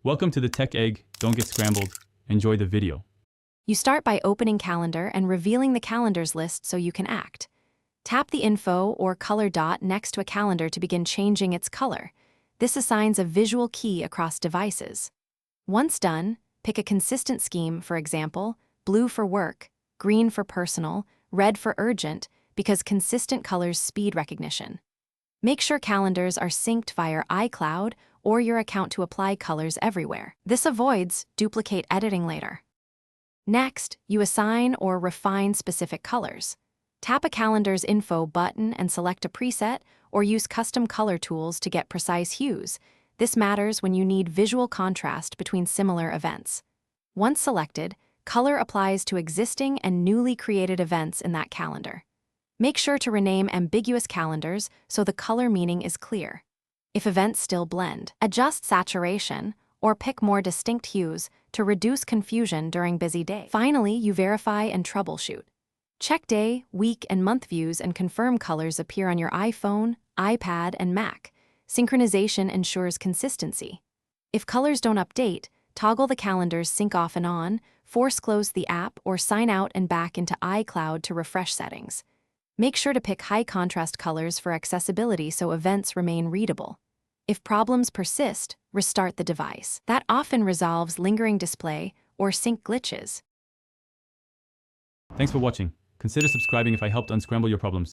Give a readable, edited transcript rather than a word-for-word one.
Welcome to the Tech Egg. Don't get scrambled. Enjoy the video. You start by opening Calendar and revealing the calendars list so you can act. Tap the info or color dot next to a calendar to begin changing its color. This assigns a visual key across devices. Once done, pick a consistent scheme, for example, blue for work, green for personal, red for urgent, because consistent colors speed recognition. Make sure calendars are synced via iCloud or your account to apply colors everywhere. This avoids duplicate editing later. Next, you assign or refine specific colors. Tap a calendar's info button and select a preset, or use custom color tools to get precise hues. This matters when you need visual contrast between similar events. Once selected, color applies to existing and newly created events in that calendar. Make sure to rename ambiguous calendars so the color meaning is clear. If events still blend, adjust saturation or pick more distinct hues to reduce confusion during busy days. Finally, you verify and troubleshoot. Check day, week, and month views and confirm colors appear on your iPhone, iPad, and Mac. Synchronization ensures consistency. If colors don't update, toggle the calendar's sync off and on, force close the app, or sign out and back into iCloud to refresh settings. Make sure to pick high contrast colors for accessibility so events remain readable. If problems persist, restart the device. That often resolves lingering display or sync glitches. Thanks for watching. Consider subscribing if I helped unscramble your problems.